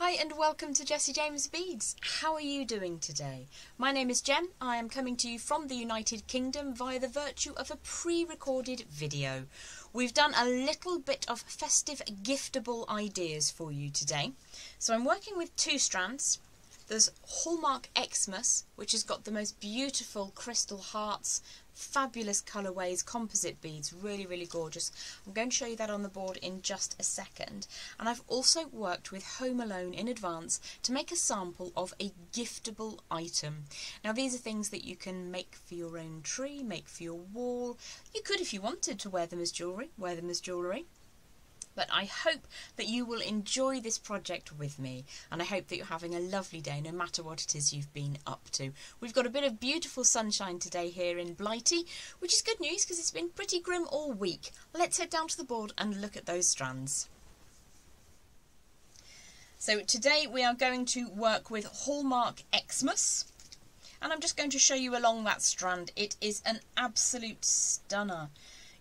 Hi and welcome to JJB Beads. How are you doing today? My name is Jem. I am coming to you from the United Kingdom via the virtue of a pre-recorded video. We've done a little bit of festive giftable ideas for you today. So I'm working with two strands. There's Hallmark Xmas, which has got the most beautiful crystal hearts, fabulous colourways, composite beads, really gorgeous. I'm going to show you that on the board in just a second. And I've also worked with Home Alone in advance to make a sample of a giftable item. Now these are things that you can make for your own tree, make for your wall. You could, if you wanted to wear them as jewellery, wear them as jewellery. But I hope that you will enjoy this project with me, and I hope that you're having a lovely day no matter what it is you've been up to. We've got a bit of beautiful sunshine today here in Blighty, which is good news because it's been pretty grim all week. Let's head down to the board and look at those strands. So today we are going to work with Hallmark Xmas, and I'm just going to show you along that strand. It is an absolute stunner.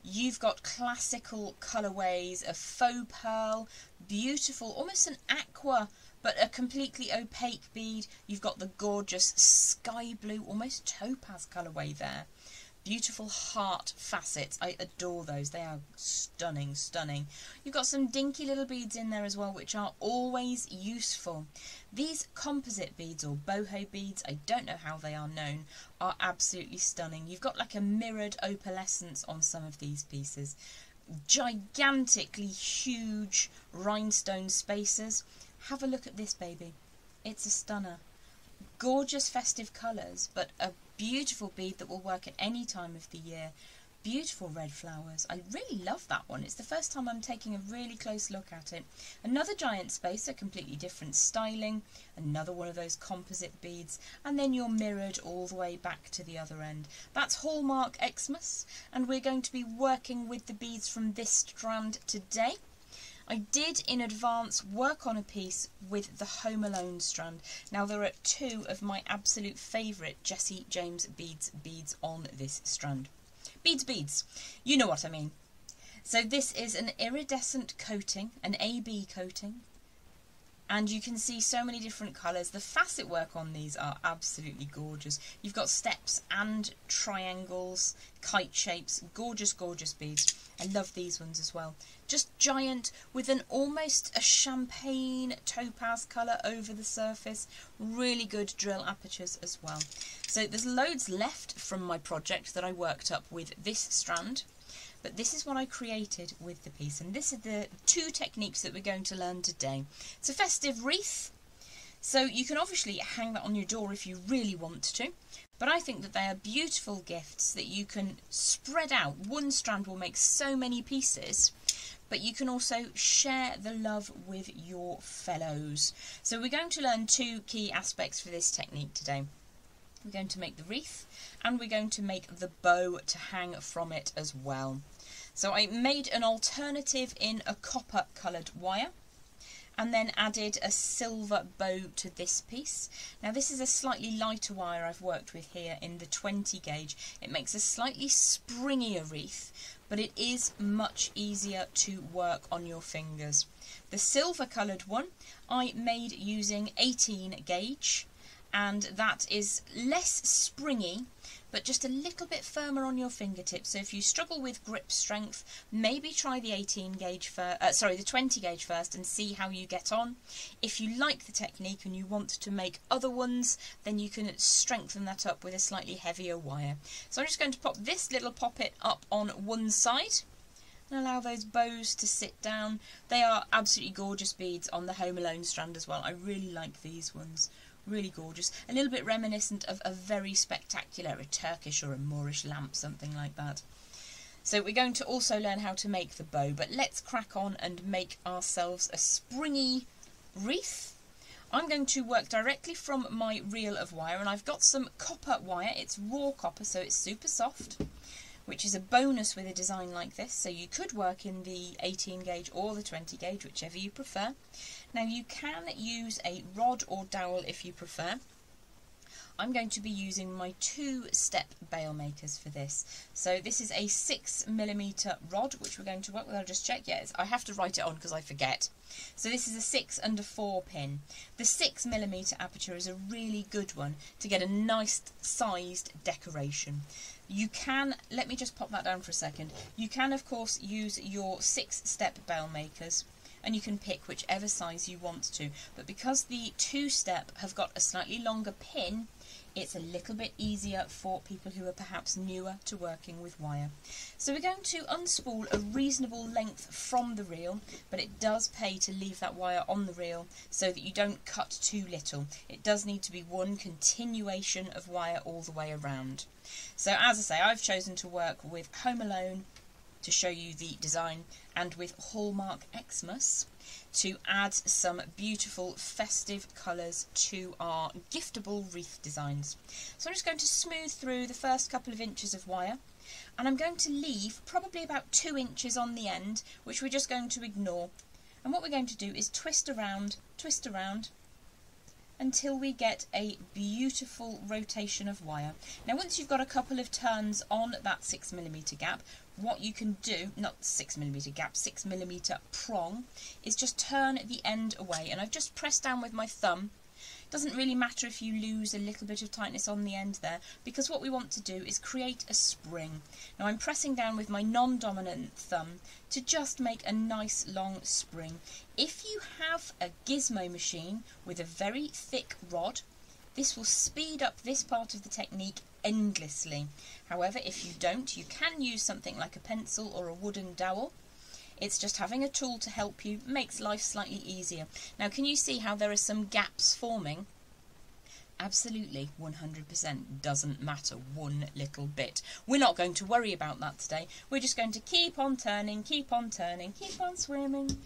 You've got classical colourways of faux pearl, beautiful, almost an aqua, but a completely opaque bead. You've got the gorgeous sky blue, almost topaz colourway there. Beautiful heart facets. I adore those. They are stunning. You've got some dinky little beads in there as well, which are always useful. These composite beads, or boho beads, I don't know how they are known, are absolutely stunning. You've got like a mirrored opalescence on some of these pieces. Gigantically huge rhinestone spacers. Have a look at this baby. It's a stunner. Gorgeous festive colours, but a beautiful bead that will work at any time of the year. Beautiful red flowers. I really love that one. It's the first time I'm taking a really close look at it. Another giant spacer, completely different styling. Another one of those composite beads. And then you're mirrored all the way back to the other end. That's Hallmark Xmas, and we're going to be working with the beads from this strand today. I did in advance work on a piece with the Home Alone strand. Now there are two of my absolute favourite Jessie James beads on this strand. Beads, you know what I mean. So this is an iridescent coating, an AB coating, and you can see so many different colours. The facet work on these are absolutely gorgeous. You've got steps and triangles, kite shapes, gorgeous beads. I love these ones as well. Just giant with an almost a champagne topaz colour over the surface. Really good drill apertures as well. So there's loads left from my project that I worked up with this strand. But this is what I created with the piece, and this is the two techniques that we're going to learn today. It's a festive wreath, so you can obviously hang that on your door if you really want to, but I think that they are beautiful gifts that you can spread out. One strand will make so many pieces, but you can also share the love with your fellows. So we're going to learn two key aspects for this technique today. We're going to make the wreath, and we're going to make the bow to hang from it as well. So I made an alternative in a copper coloured wire, and then added a silver bow to this piece. Now this is a slightly lighter wire I've worked with here in the 20 gauge. It makes a slightly springier wreath, but it is much easier to work on your fingers. The silver coloured one I made using 18 gauge. And that is less springy, but just a little bit firmer on your fingertips. So if you struggle with grip strength, maybe try the the 20 gauge first and see how you get on. If you like the technique and you want to make other ones, then you can strengthen that up with a slightly heavier wire. So I'm just going to pop this little poppet up on one side and allow those bows to sit down. They are absolutely gorgeous beads on the Home Alone strand as well. I really like these ones. Really gorgeous. A little bit reminiscent of a very spectacular, a Turkish or a Moorish lamp, something like that. So we're going to also learn how to make the bow, but let's crack on and make ourselves a springy wreath. I'm going to work directly from my reel of wire, and I've got some copper wire. It's raw copper, so it's super soft, which is a bonus with a design like this. So you could work in the 18 gauge or the 20 gauge, whichever you prefer. Now you can use a rod or dowel if you prefer. I'm going to be using my 2-step bail makers for this. So this is a 6mm rod, which we're going to work with. I'll just check. Yes, I have to write it on because I forget. So this is a 6 and a 4 pin. The 6mm aperture is a really good one to get a nice sized decoration. You can, let me just pop that down for a second. You can of course use your 6-step bail makers, and you can pick whichever size you want to, but because the 2-step have got a slightly longer pin, it's a little bit easier for people who are perhaps newer to working with wire. So we're going to unspool a reasonable length from the reel, but it does pay to leave that wire on the reel so that you don't cut too little. It does need to be one continuation of wire all the way around. So as I say, I've chosen to work with Home Alone to show you the design, and with Hallmark Xmas to add some beautiful festive colours to our giftable wreath designs. So I'm just going to smooth through the first couple of inches of wire, and I'm going to leave probably about 2 inches on the end, which we're just going to ignore. And what we're going to do is twist around until we get a beautiful rotation of wire. Now once you've got a couple of turns on that 6mm gap, what you can do, not 6mm gap, 6mm prong, is just turn the end away. And I've just pressed down with my thumb. It doesn't really matter if you lose a little bit of tightness on the end there, because what we want to do is create a spring. Now I'm pressing down with my non-dominant thumb to just make a nice long spring. If you have a gizmo machine with a very thick rod, this will speed up this part of the technique endlessly. However, if you don't, you can use something like a pencil or a wooden dowel. It's just having a tool to help you makes life slightly easier. Now, can you see how there are some gaps forming? Absolutely, 100% doesn't matter one little bit. We're not going to worry about that today. We're just going to keep on turning, keep on turning, keep on swimming.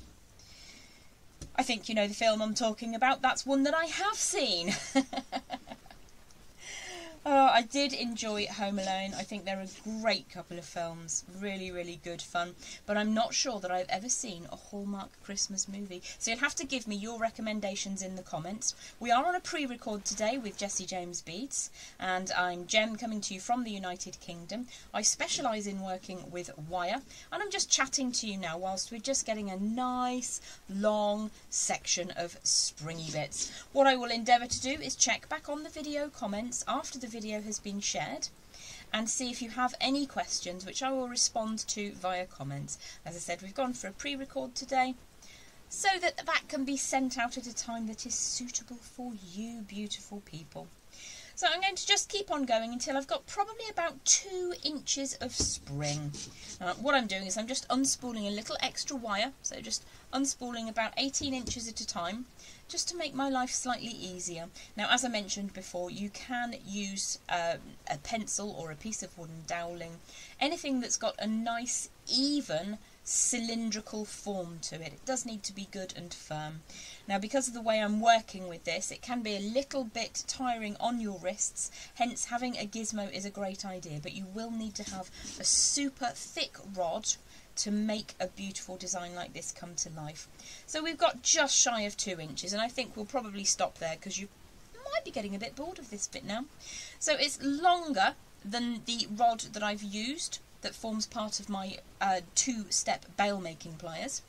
I think you know the film I'm talking about. That's one that I have seen. Oh, I did enjoy Home Alone. I think they're a great couple of films. Really, really good fun. But I'm not sure that I've ever seen a Hallmark Christmas movie. So you'll have to give me your recommendations in the comments. We are on a pre-record today with Jessie James Beads. And I'm Jem, coming to you from the United Kingdom. I specialise in working with wire. And I'm just chatting to you now whilst we're just getting a nice, long section of springy bits. What I will endeavour to do is check back on the video comments after the video has been shared and see if you have any questions, which I will respond to via comments. As I said, we've gone for a pre-record today so that can be sent out at a time that is suitable for you beautiful people. So I'm going to just keep on going until I've got probably about 2 inches of spring. What I'm doing is I'm just unspooling a little extra wire, so just unspooling about 18 inches at a time, just to make my life slightly easier. Now, as I mentioned before, you can use a pencil or a piece of wooden doweling, anything that's got a nice, even, cylindrical form to it. It does need to be good and firm. Now, because of the way I'm working with this, it can be a little bit tiring on your wrists, hence having a gizmo is a great idea, but you will need to have a super thick rod to make a beautiful design like this come to life. So we've got just shy of 2 inches, and I think we'll probably stop there because you might be getting a bit bored of this bit now. So it's longer than the rod that I've used that forms part of my 2-step bail making pliers.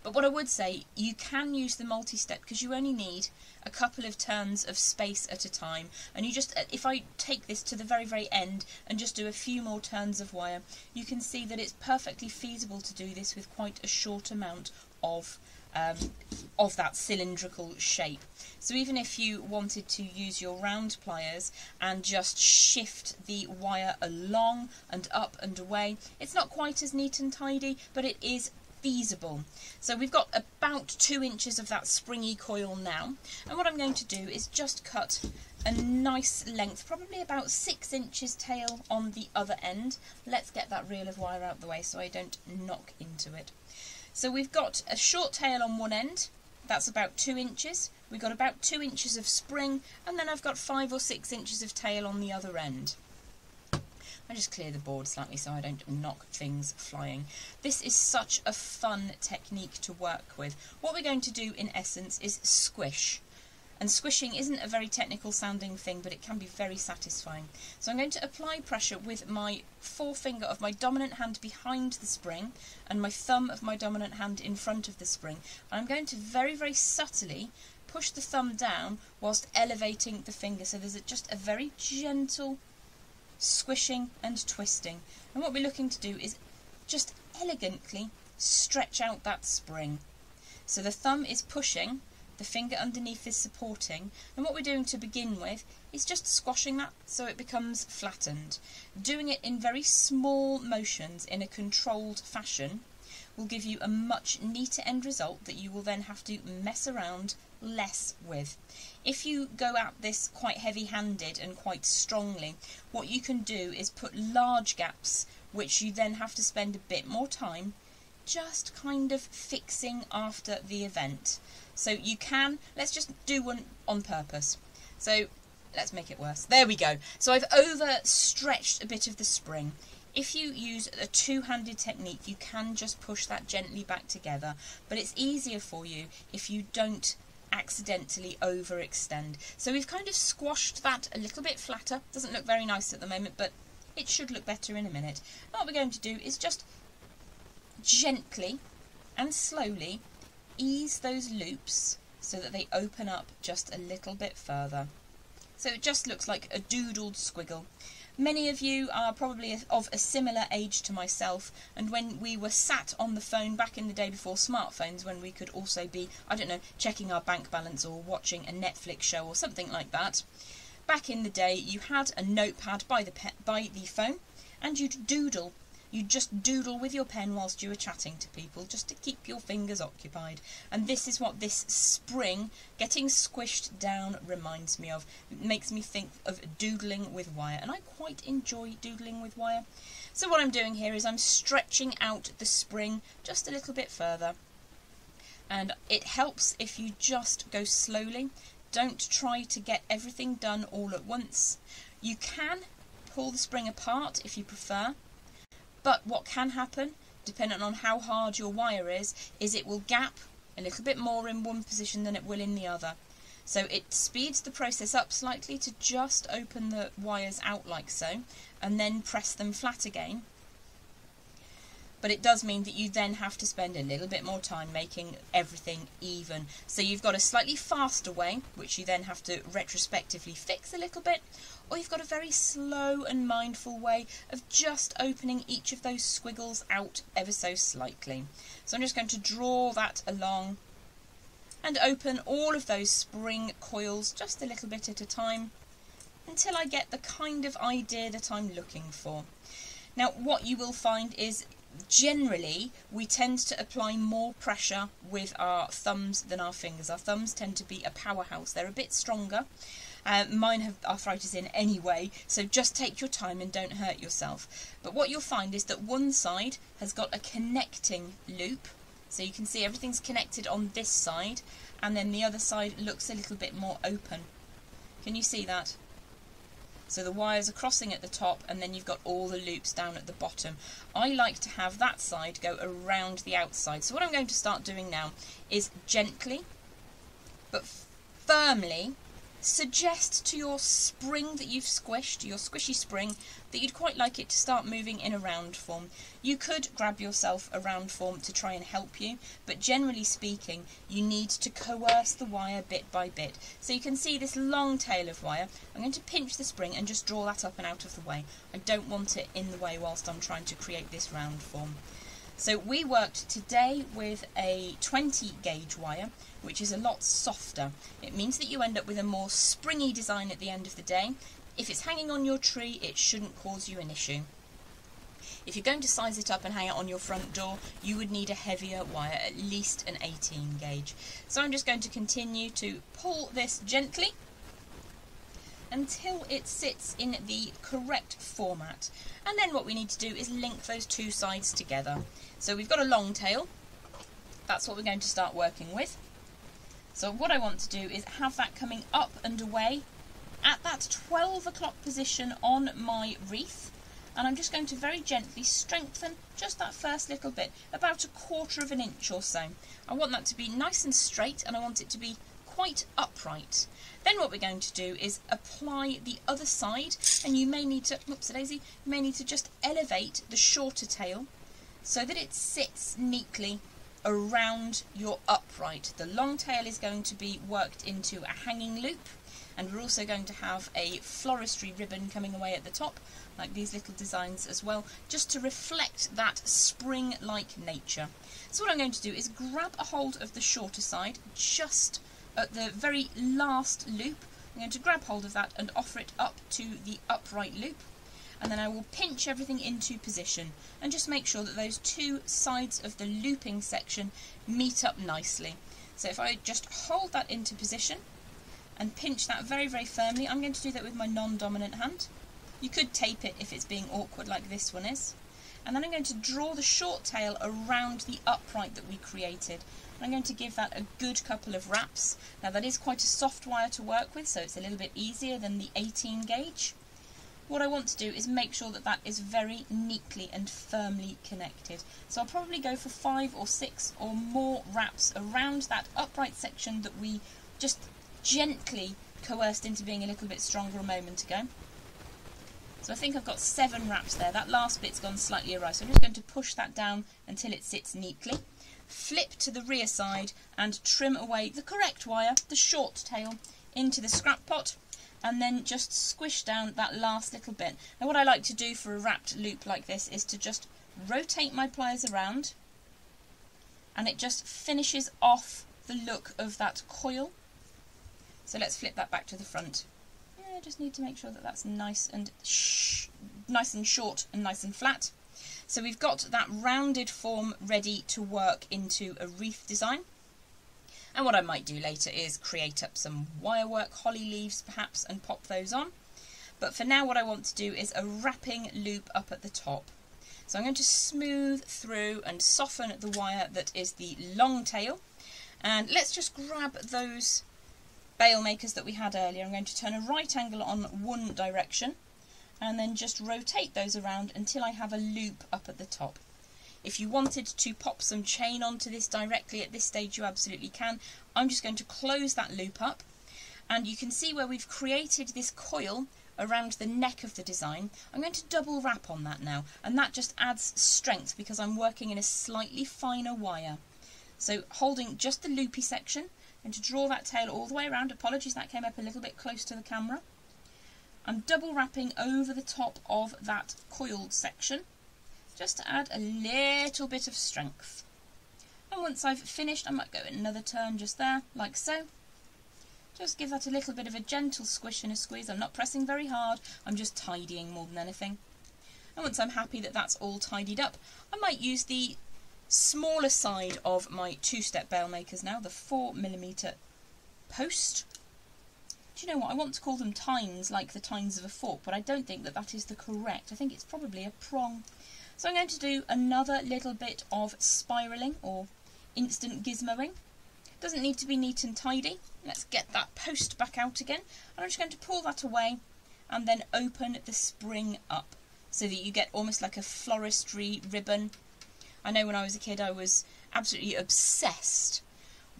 But what I would say, you can use the multi-step because you only need a couple of turns of space at a time. And you just, if I take this to the very, very end and just do a few more turns of wire, you can see that it's perfectly feasible to do this with quite a short amount of that cylindrical shape. So even if you wanted to use your round pliers and just shift the wire along and up and away, it's not quite as neat and tidy, but it is feasible. So we've got about 2 inches of that springy coil now, and what I'm going to do is just cut a nice length, probably about 6 inches tail on the other end. Let's get that reel of wire out the way so I don't knock into it. So we've got a short tail on one end, that's about 2 inches. We've got about 2 inches of spring, and then I've got 5 or 6 inches of tail on the other end. I just clear the board slightly so I don't knock things flying. This is such a fun technique to work with. What we're going to do in essence is squish. And squishing isn't a very technical sounding thing, but it can be very satisfying. So I'm going to apply pressure with my forefinger of my dominant hand behind the spring and my thumb of my dominant hand in front of the spring. And I'm going to very, very subtly push the thumb down whilst elevating the finger. So there's just a very gentle squishing and twisting. And what we're looking to do is just elegantly stretch out that spring. So the thumb is pushing, the finger underneath is supporting, and what we're doing to begin with is just squashing that so it becomes flattened. Doing it in very small motions in a controlled fashion will give you a much neater end result that you will then have to mess around less with. If you go at this quite heavy-handed and quite strongly, what you can do is put large gaps which you then have to spend a bit more time just kind of fixing after the event. So you can, let's just do one on purpose. So let's make it worse. There we go. So I've overstretched a bit of the spring. If you use a two-handed technique, you can just push that gently back together, but it's easier for you if you don't accidentally overextend. So we've kind of squashed that a little bit flatter. Doesn't look very nice at the moment, but it should look better in a minute. And what we're going to do is just gently and slowly ease those loops so that they open up just a little bit further. So it just looks like a doodled squiggle. Many of you are probably of a similar age to myself, and when we were sat on the phone back in the day before smartphones, when we could also be, I don't know, checking our bank balance or watching a Netflix show or something like that, back in the day you had a notepad by the phone and you'd doodle. You just doodle with your pen whilst you were chatting to people, just to keep your fingers occupied. And this is what this spring getting squished down reminds me of. It makes me think of doodling with wire, and I quite enjoy doodling with wire. So what I'm doing here is I'm stretching out the spring just a little bit further. And it helps if you just go slowly. Don't try to get everything done all at once. You can pull the spring apart if you prefer. But what can happen, depending on how hard your wire is it will gap a little bit more in one position than it will in the other. So it speeds the process up slightly to just open the wires out like so, and then press them flat again. But it does mean that you then have to spend a little bit more time making everything even. So you've got a slightly faster way, which you then have to retrospectively fix a little bit, or you've got a very slow and mindful way of just opening each of those squiggles out ever so slightly. So I'm just going to draw that along and open all of those spring coils just a little bit at a time until I get the kind of idea that I'm looking for. Now what you will find is generally we tend to apply more pressure with our thumbs than our fingers. Our thumbs tend to be a powerhouse. They're a bit stronger. Mine have arthritis in anyway, so just take your time and don't hurt yourself. But what you'll find is that one side has got a connecting loop, so you can see everything's connected on this side, and then the other side looks a little bit more open. Can you see that? So the wires are crossing at the top, and then you've got all the loops down at the bottom. I like to have that side go around the outside. So what I'm going to start doing now is gently but firmly suggest to your spring that you've squished, your squishy spring, that you'd quite like it to start moving in a round form. You could grab yourself a round form to try and help you, but generally speaking, you need to coerce the wire bit by bit. So you can see this long tail of wire. I'm going to pinch the spring and just draw that up and out of the way. I don't want it in the way whilst I'm trying to create this round form. So we worked today with a 20 gauge wire, which is a lot softer. It means that you end up with a more springy design at the end of the day. If it's hanging on your tree, it shouldn't cause you an issue. If you're going to size it up and hang it on your front door, you would need a heavier wire, at least an 18 gauge. So I'm just going to continue to pull this gently until it sits in the correct format. And then what we need to do is link those two sides together. So we've got a long tail. That's what we're going to start working with. So what I want to do is have that coming up and away at that 12 o'clock position on my wreath. And I'm just going to very gently strengthen just that first little bit, about 1/4 of an inch or so. I want that to be nice and straight, and I want it to be quite quite upright. Then what we're going to do is apply the other side, and you may need to, whoopsie-daisy, you may need to just elevate the shorter tail so that it sits neatly around your upright. The long tail is going to be worked into a hanging loop, and we're also going to have a floristry ribbon coming away at the top, like these little designs as well, just to reflect that spring-like nature. So what I'm going to do is grab a hold of the shorter side, just at the very last loop. I'm going to grab hold of that and offer it up to the upright loop, and then I will pinch everything into position and just make sure that those two sides of the looping section meet up nicely. So if I just hold that into position and pinch that very, very firmly, I'm going to do that with my non-dominant hand. You could tape it if it's being awkward like this one is. And then I'm going to draw the short tail around the upright that we created. I'm going to give that a good couple of wraps. Now that is quite a soft wire to work with, so it's a little bit easier than the 18 gauge. What I want to do is make sure that that is very neatly and firmly connected. So I'll probably go for 5 or 6 or more wraps around that upright section that we just gently coerced into being a little bit stronger a moment ago. So I think I've got 7 wraps there. That last bit's gone slightly awry, so I'm just going to push that down until it sits neatly. Flip to the rear side and trim away the correct wire, the short tail, into the scrap pot, and then just squish down that last little bit. Now what I like to do for a wrapped loop like this is to just rotate my pliers around, and it just finishes off the look of that coil. So let's flip that back to the front. I just need to make sure that that's nice and short and nice and flat. So we've got that rounded form ready to work into a wreath design. And what I might do later is create up some wire work, holly leaves perhaps, and pop those on. But for now what I want to do is a wrapping loop up at the top. So I'm going to smooth through and soften the wire that is the long tail. And let's just grab those bail makers that we had earlier. I'm going to turn a right angle on one direction and then just rotate those around until I have a loop up at the top. If you wanted to pop some chain onto this directly at this stage, you absolutely can. I'm just going to close that loop up, and you can see where we've created this coil around the neck of the design. I'm going to double wrap on that now, and that just adds strength because I'm working in a slightly finer wire. So holding just the loopy section, I'm going to draw that tail all the way around. Apologies, that came up a little bit close to the camera. I'm double wrapping over the top of that coiled section, just to add a little bit of strength. And once I've finished, I might go another turn just there, like so. Just give that a little bit of a gentle squish and a squeeze. I'm not pressing very hard, I'm just tidying more than anything. And once I'm happy that that's all tidied up, I might use the smaller side of my two-step bail makers now, the 4mm post. Do you know what, I want to call them tines, like the tines of a fork, but I don't think that that is the correct. I think it's probably a prong. So I'm going to do another little bit of spiralling or instant gizmoing. Doesn't need to be neat and tidy. Let's get that post back out again. And I'm just going to pull that away and then open the spring up so that you get almost like a floristry ribbon. I know when I was a kid I was absolutely obsessed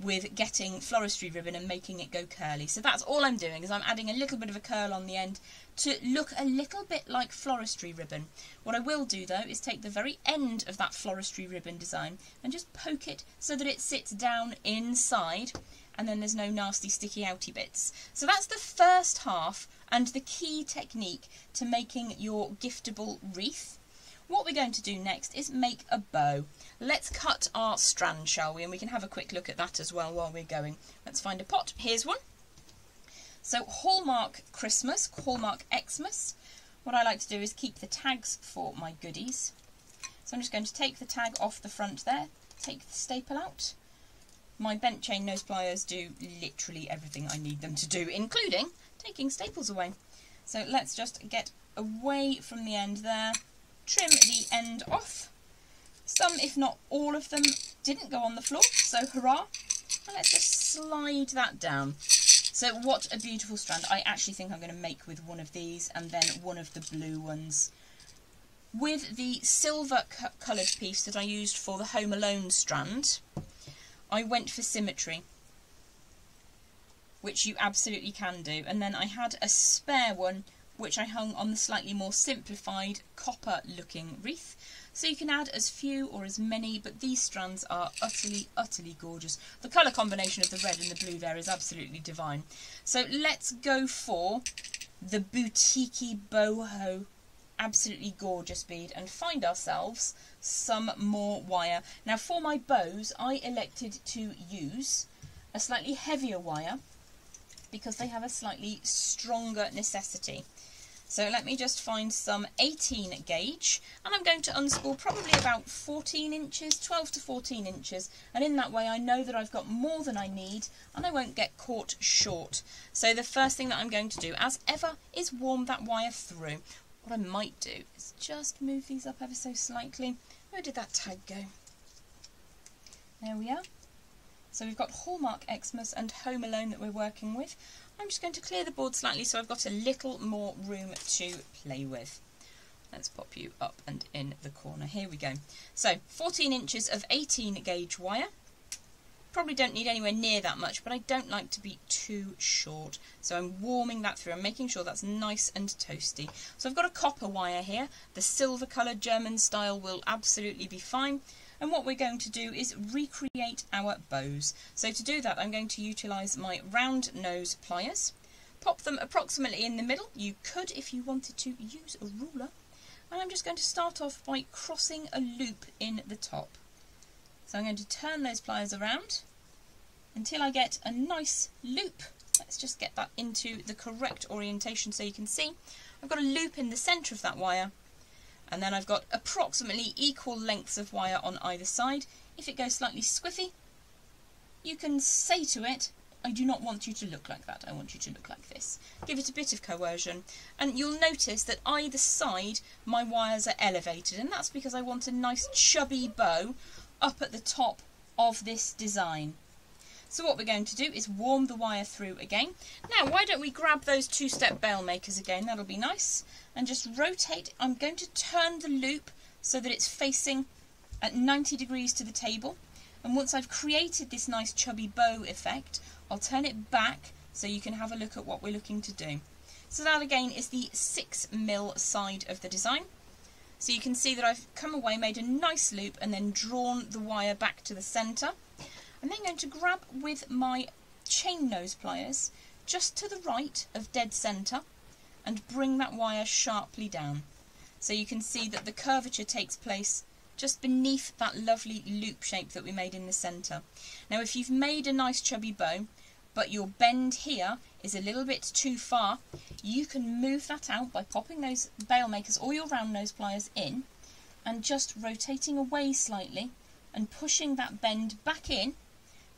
with getting floristry ribbon and making it go curly. So that's all I'm doing, is I'm adding a little bit of a curl on the end to look a little bit like floristry ribbon. What I will do though is take the very end of that floristry ribbon design and just poke it so that it sits down inside, and then there's no nasty sticky outy bits. So that's the first half and the key technique to making your giftable wreath. What we're going to do next is make a bow. Let's cut our strand, shall we? And we can have a quick look at that as well while we're going. Let's find a pot. Here's one. So Hallmark Christmas, Hallmark Xmas. What I like to do is keep the tags for my goodies. So I'm just going to take the tag off the front there, take the staple out. My bent chain nose pliers do literally everything I need them to do, including taking staples away. So let's just get away from the end there. Trim the end off. Some, if not all of them, didn't go on the floor, so hurrah. And let's just slide that down. So what a beautiful strand. I actually think I'm going to make with one of these and then one of the blue ones. With the silver coloured piece that I used for the Home Alone strand, I went for symmetry. which you absolutely can do. And then I had a spare one which I hung on the slightly more simplified copper looking wreath. So you can add as few or as many, but these strands are utterly, utterly gorgeous. The colour combination of the red and the blue there is absolutely divine. So let's go for the boutique-y boho, absolutely gorgeous bead, and find ourselves some more wire. Now for my bows, I elected to use a slightly heavier wire because they have a slightly stronger necessity. So let me just find some 18 gauge, and I'm going to unspool probably about 14 inches, 12 to 14 inches, and in that way I know that I've got more than I need and I won't get caught short. So the first thing that I'm going to do, as ever, is warm that wire through. What I might do is just move these up ever so slightly. Where did that tag go? There we are. So we've got Hallmark Xmas and Home Alone that we're working with. I'm just going to clear the board slightly so I've got a little more room to play with. Let's pop you up and in the corner. Here we go. So 14 inches of 18 gauge wire. Probably don't need anywhere near that much, but I don't like to be too short. So I'm warming that through. I'm making sure that's nice and toasty. So I've got a copper wire here. The silver coloured German style will absolutely be fine. And what we're going to do is recreate our bows. So to do that, I'm going to utilise my round nose pliers. Pop them approximately in the middle. You could, if you wanted to, use a ruler. And I'm just going to start off by crossing a loop in the top. So I'm going to turn those pliers around until I get a nice loop. Let's just get that into the correct orientation so you can see. I've got a loop in the centre of that wire. And then I've got approximately equal lengths of wire on either side. If it goes slightly squiffy, you can say to it, I do not want you to look like that, I want you to look like this. Give it a bit of coercion. And you'll notice that either side my wires are elevated, and that's because I want a nice chubby bow up at the top of this design. So what we're going to do is warm the wire through again. Now, why don't we grab those two-step bail makers again, that'll be nice, and just rotate. I'm going to turn the loop so that it's facing at 90 degrees to the table. And once I've created this nice chubby bow effect, I'll turn it back so you can have a look at what we're looking to do. So that again is the 6mm side of the design. So you can see that I've come away, made a nice loop, and then drawn the wire back to the centre. I'm then going to grab with my chain nose pliers just to the right of dead centre and bring that wire sharply down. So you can see that the curvature takes place just beneath that lovely loop shape that we made in the centre. Now if you've made a nice chubby bow, but your bend here is a little bit too far, you can move that out by popping those bail makers or your round nose pliers in and just rotating away slightly and pushing that bend back in,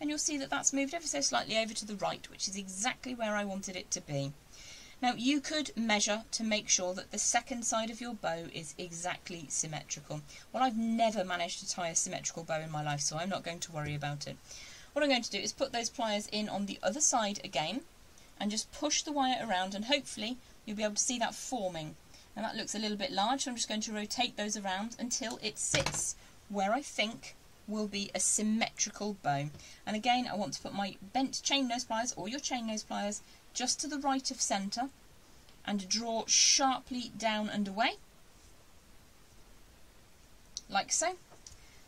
and you'll see that that's moved ever so slightly over to the right, which is exactly where I wanted it to be. Now you could measure to make sure that the second side of your bow is exactly symmetrical. Well, I've never managed to tie a symmetrical bow in my life, so I'm not going to worry about it. What I'm going to do is put those pliers in on the other side again and just push the wire around, and hopefully you'll be able to see that forming. Now that looks a little bit large, so I'm just going to rotate those around until it sits where I think will be a symmetrical bow. And again, I want to put my bent chain nose pliers or your chain nose pliers just to the right of centre and draw sharply down and away, like so,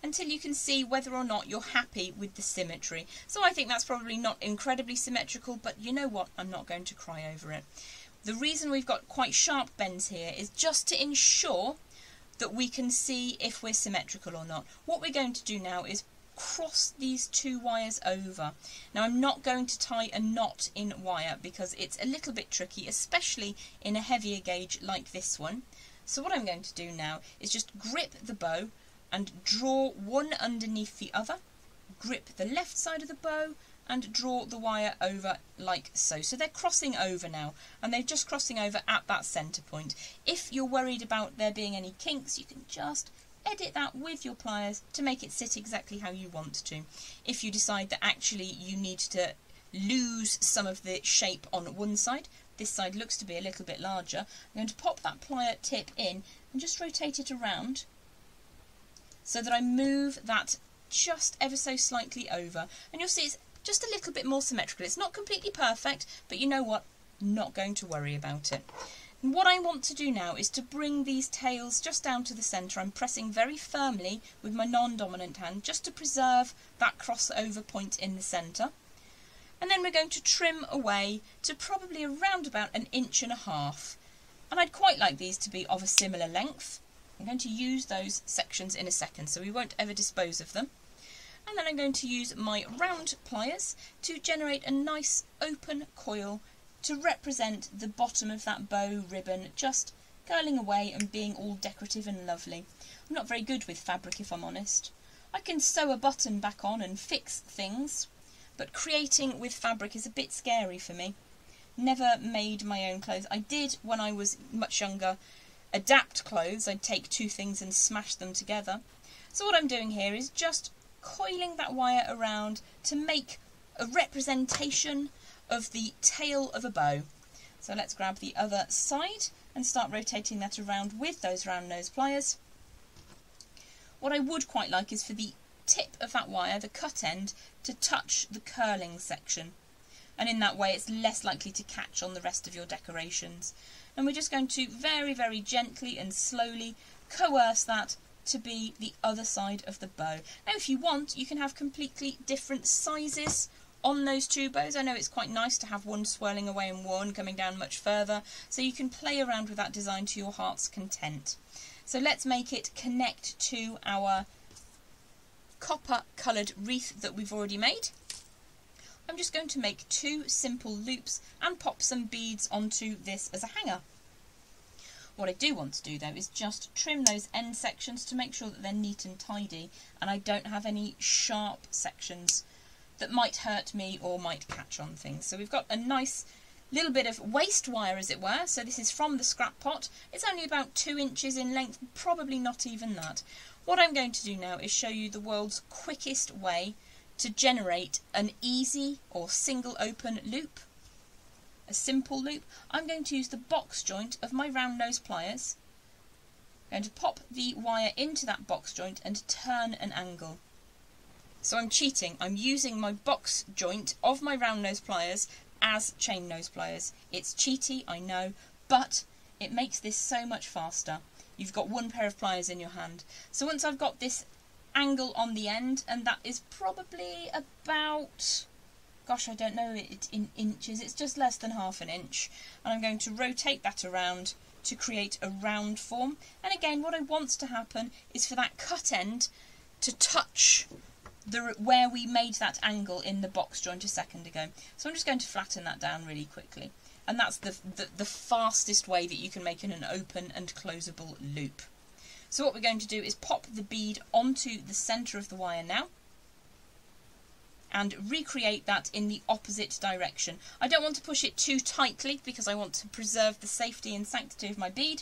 until you can see whether or not you're happy with the symmetry. So I think that's probably not incredibly symmetrical, but you know what, I'm not going to cry over it. The reason we've got quite sharp bends here is just to ensure that we can see if we're symmetrical or not. What we're going to do now is cross these two wires over. Now I'm not going to tie a knot in wire because it's a little bit tricky, especially in a heavier gauge like this one. So what I'm going to do now is just grip the bow and draw one underneath the other, grip the left side of the bow and draw the wire over like so. So they're crossing over now, and they're just crossing over at that centre point. If you're worried about there being any kinks, you can just edit that with your pliers to make it sit exactly how you want to. If you decide that actually you need to lose some of the shape on one side, this side looks to be a little bit larger, I'm going to pop that plier tip in and just rotate it around so that I move that just ever so slightly over, and you'll see it's just a little bit more symmetrical. It's not completely perfect, but you know what? Not going to worry about it. And what I want to do now is to bring these tails just down to the centre. I'm pressing very firmly with my non-dominant hand just to preserve that crossover point in the centre. And then we're going to trim away to probably around about 1.5 inches. And I'd quite like these to be of a similar length. I'm going to use those sections in a second, so we won't ever dispose of them. And then I'm going to use my round pliers to generate a nice open coil to represent the bottom of that bow ribbon just curling away and being all decorative and lovely. I'm not very good with fabric, if I'm honest. I can sew a button back on and fix things, but creating with fabric is a bit scary for me. Never made my own clothes. I did, when I was much younger, adapt clothes. I'd take two things and smash them together. So what I'm doing here is just coiling that wire around to make a representation of the tail of a bow. So let's grab the other side and start rotating that around with those round nose pliers. What I would quite like is for the tip of that wire, the cut end, to touch the curling section. And in that way it's less likely to catch on the rest of your decorations. And we're just going to very, very gently and slowly coerce that to be the other side of the bow. Now if you want, you can have completely different sizes on those two bows. I know it's quite nice to have one swirling away and one coming down much further, so you can play around with that design to your heart's content. So let's make it connect to our copper coloured wreath that we've already made. I'm just going to make 2 simple loops and pop some beads onto this as a hanger. What I do want to do though is just trim those end sections to make sure that they're neat and tidy and I don't have any sharp sections that might hurt me or might catch on things. So we've got a nice little bit of waste wire, as it were. So this is from the scrap pot. It's only about 2 inches in length, probably not even that. What I'm going to do now is show you the world's quickest way to generate an easy or single open loop, a simple loop. I'm going to use the box joint of my round nose pliers. I'm going to pop the wire into that box joint and turn an angle. So I'm cheating. I'm using my box joint of my round nose pliers as chain nose pliers. It's cheaty, I know, but it makes this so much faster. You've got one pair of pliers in your hand. So once I've got this angle on the end, and that is probably about, gosh, I don't know it in inches, it's just less than ½ an inch, and I'm going to rotate that around to create a round form. And again, what I want to happen is for that cut end to touch where we made that angle in the box joint a second ago. So I'm just going to flatten that down really quickly. And that's the fastest way that you can make an open and closable loop. So what we're going to do is pop the bead onto the centre of the wire now and recreate that in the opposite direction. I don't want to push it too tightly because I want to preserve the safety and sanctity of my bead.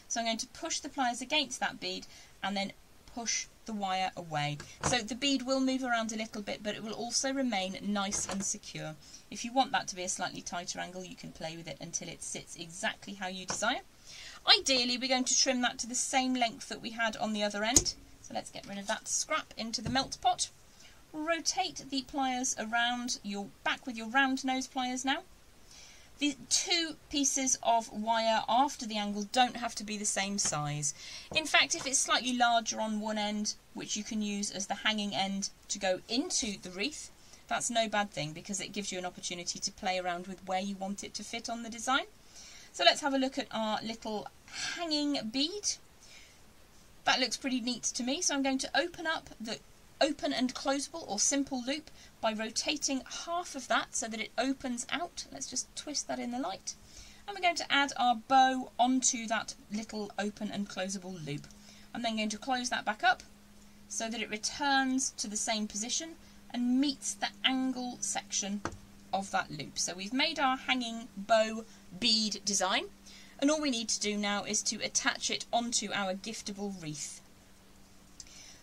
So I'm going to push the pliers against that bead and then push the wire away. So the bead will move around a little bit, but it will also remain nice and secure. If you want that to be a slightly tighter angle, you can play with it until it sits exactly how you desire. Ideally, we're going to trim that to the same length that we had on the other end. So let's get rid of that scrap into the melt pot. Rotate the pliers around your back with your round nose pliers now. The 2 pieces of wire after the angle don't have to be the same size. In fact, if it's slightly larger on one end, which you can use as the hanging end to go into the wreath, that's no bad thing because it gives you an opportunity to play around with where you want it to fit on the design. So let's have a look at our little hanging bead. That looks pretty neat to me, so I'm going to open up the open and closable or simple loop by rotating half of that so that it opens out. Let's just twist that in the light. And we're going to add our bow onto that little open and closable loop. I'm then going to close that back up so that it returns to the same position and meets the angle section of that loop. So we've made our hanging bow bead design, and all we need to do now is to attach it onto our giftable wreath.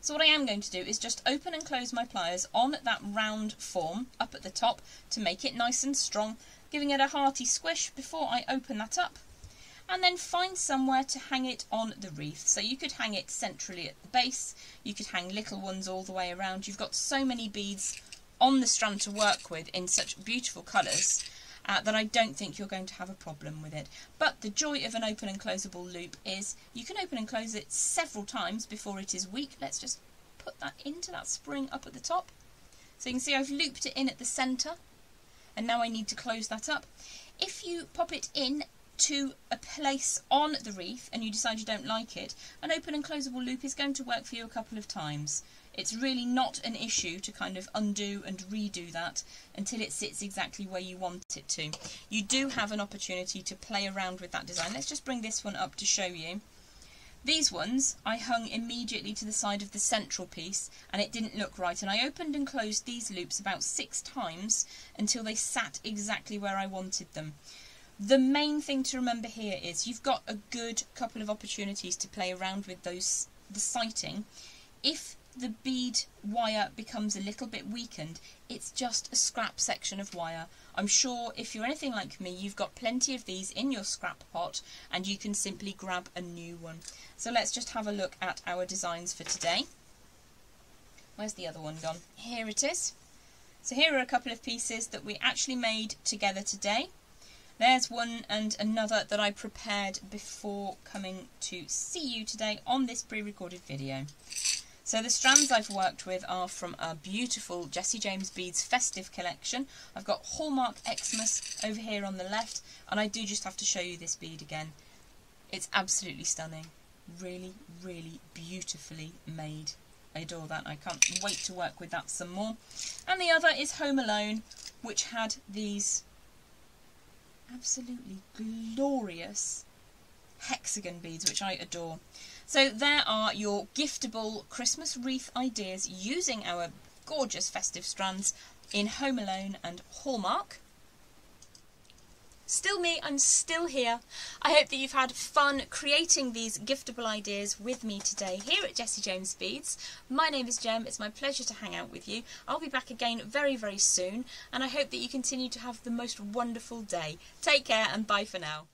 So what I am going to do is just open and close my pliers on that round form up at the top to make it nice and strong, giving it a hearty squish before I open that up, and then find somewhere to hang it on the wreath. So you could hang it centrally at the base, you could hang little ones all the way around. You've got so many beads on the strand to work with in such beautiful colours that I don't think you're going to have a problem with it. But the joy of an open and closable loop is you can open and close it several times before it is weak. Let's just put that into that spring up at the top. So you can see I've looped it in at the centre, and now I need to close that up. If you pop it in to a place on the wreath and you decide you don't like it, an open and closable loop is going to work for you a couple of times. It's really not an issue to kind of undo and redo that until it sits exactly where you want it to. You do have an opportunity to play around with that design. Let's just bring this one up to show you. These ones I hung immediately to the side of the central piece and it didn't look right, and I opened and closed these loops about 6 times until they sat exactly where I wanted them. The main thing to remember here is you've got a good couple of opportunities to play around with the sighting. If the bead wire becomes a little bit weakened, it's just a scrap section of wire. I'm sure if you're anything like me, you've got plenty of these in your scrap pot and you can simply grab a new one. So let's just have a look at our designs for today. Where's the other one gone? Here it is. So here are a couple of pieces that we actually made together today. There's one and another that I prepared before coming to see you today on this pre-recorded video. So the strands I've worked with are from a beautiful Jessie James Beads festive collection. I've got Hallmark Xmas over here on the left, and I do just have to show you this bead again. It's absolutely stunning. Really, really beautifully made. I adore that. I can't wait to work with that some more. And the other is Home Alone, which had these absolutely glorious hexagon beads, which I adore. So there are your giftable Christmas wreath ideas using our gorgeous festive strands in Home Alone and Hallmark. Still me, I'm still here. I hope that you've had fun creating these giftable ideas with me today here at Jessie James Beads. My name is Jem, it's my pleasure to hang out with you. I'll be back again very, very soon, and I hope that you continue to have the most wonderful day. Take care and bye for now.